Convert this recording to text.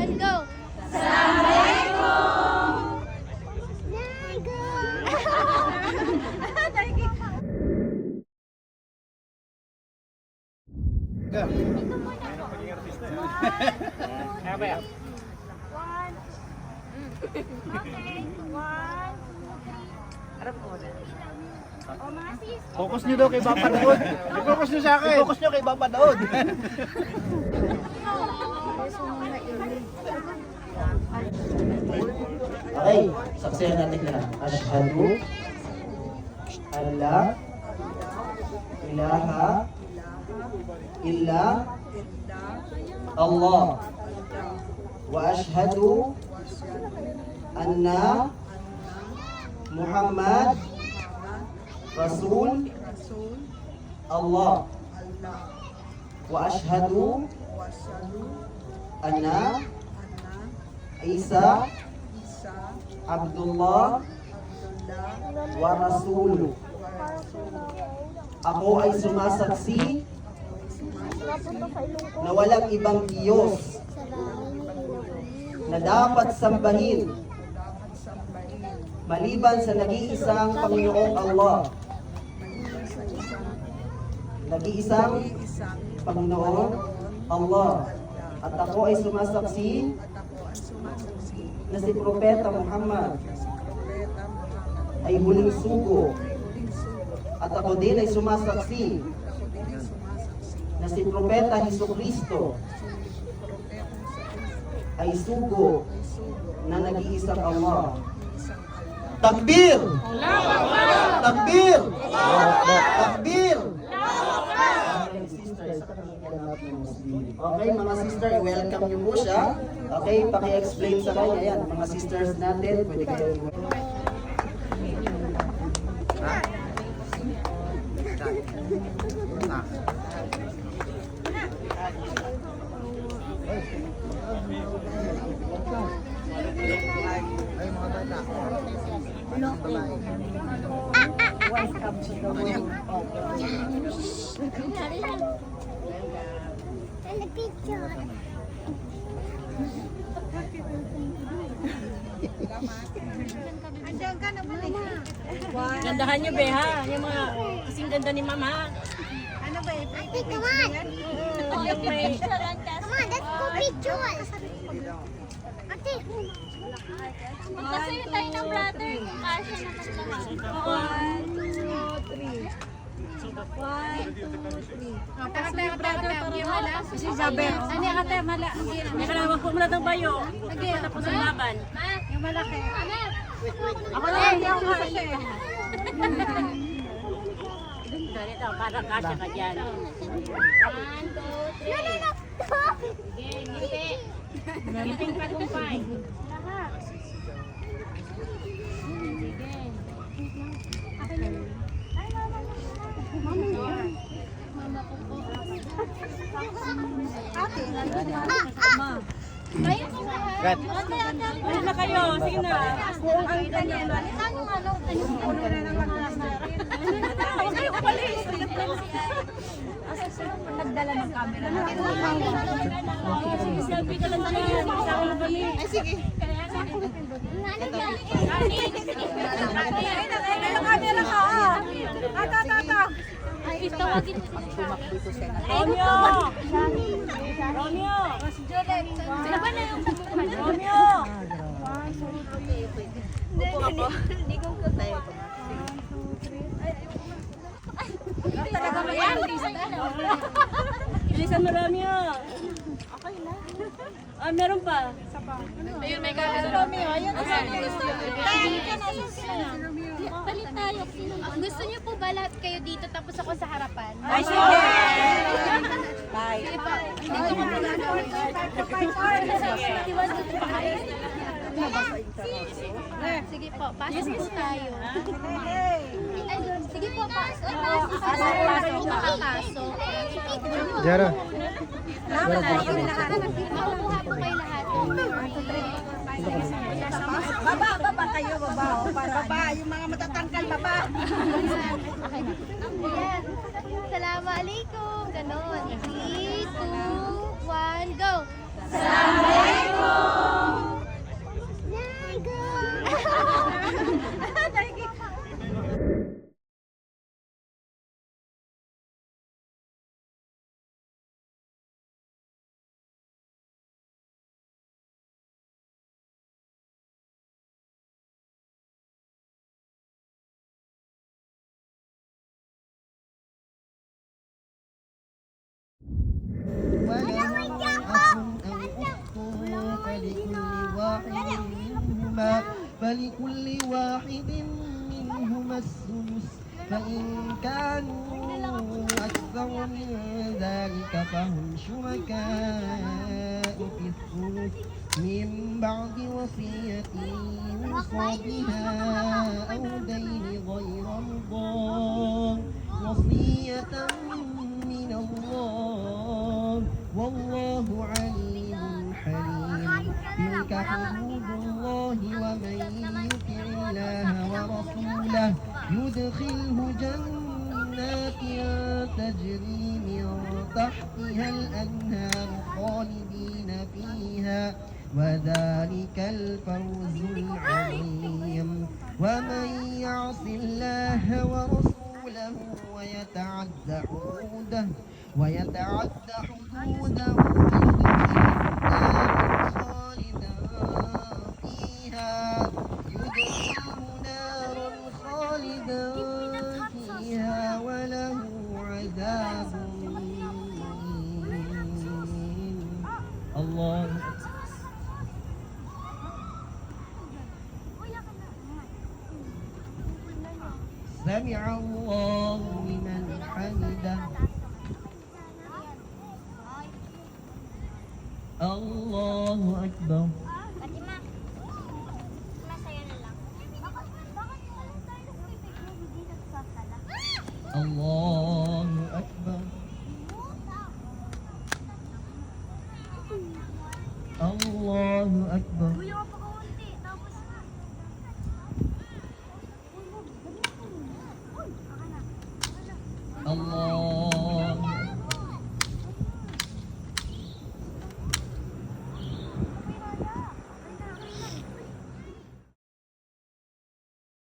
one, go! Focus nyo daw kay Papa Daud. I-focus nyo sa akin. I-focus nyo kay Papa Daud. Okay, saksihan natin na. Ashhadu an la ilaha illa Allah wa ashhadu anna Muhammad Rasul Allah wa ashhadu anna Isa Abdullah wa Rasuluh. Ako ay sumasaksi na walang ibang Diyos na dapat sambahin maliban sa nag-iisang Panginoong Allah. Nag-iisang Panginoon Allah. At ako ay sumasaksi na si Propeta Muhammad ay huling sugo. At ako din ay sumasaksi na si Propeta Hesukristo ay sugo na nag-iisang Allah. Takbir! Takbir! Takbir! Okay, mga sister, welcome niyo po siya. Okay, paki-explain sa kanya. Yan, mga sisters natin, pwede kayo. Ay, mga bata. Gandahan nyo, be, ha? Yung mga kasing ganda ni Mama. Ano ba ito? Ate, come on! Come on, let's go picture! Ate! Magkasuyo tayo ng brother. Kasya naman lahat. 1, 2, 3. Si Isabel. Ano yung ate? Mala. May kalawag po mula ng bayo. Tapos ang laban. Yung malaki. Ako na, hindi ako kasi. Ganito, parang kasya ka dyan. 1, 2, 3. No, no, no! Sige, ngiti. Ngiting pa kumpay. Lahat. Mama ko po. Ate, kayo po lahat. Gat. Ulit na kayo, sige na. Ang ganyan. Anong ano? Puno na naman Huwag kayo umalis. nagdala ng camera. Sige, selfie ka lang dyan. Kasama na kami. Ay, sige. Camera ka, ah. Ata. Ay, tawagin mo. Romeo! Romeo! Sino ba na yung Romeo! Hindi ko tayo. Talaga ba yan? Bilisan mo, Romeo! Okay na. Ah, meron pa. Ayun, may camera. Romeo, ayun. Balik tayo. Gusto niyo po ba lahat kayo dito tapos ako sa harapan? Ay, sige! Bye. Hindi ko Sige po, pasok po tayo. Ay, sige po, pasok. Pasok po makapasok. Jara. Makukuha po kayo lahat. Baba kayo, baba. Baba, yung mga matatangkal, baba. Okay na. Ayan. Assalamualaikum. Ganon. 3, 2, 1, go. Assalamualaikum. فلكل واحد منهما السدس فإن كانوا أكثر من ذلك فهم شركاء في الثلث من بعد وصية يوصى بها أو دين غير مضار وصية من الله والله عليم حليم تلك حدود الله ومن يطع الله ورسوله يدخله جنات تجري من تحتها الأنهار خالدين فيها وذلك الفوز العظيم ومن يعص الله ورسوله ويتعد حدوده يدخله نارا خالدا فيها وله عذاب مهين الله سمع الله لمن حمده الله أكبر Fatima, masaya na lang. Bakit tayo dito sa sala? الله أكبر الله أكبر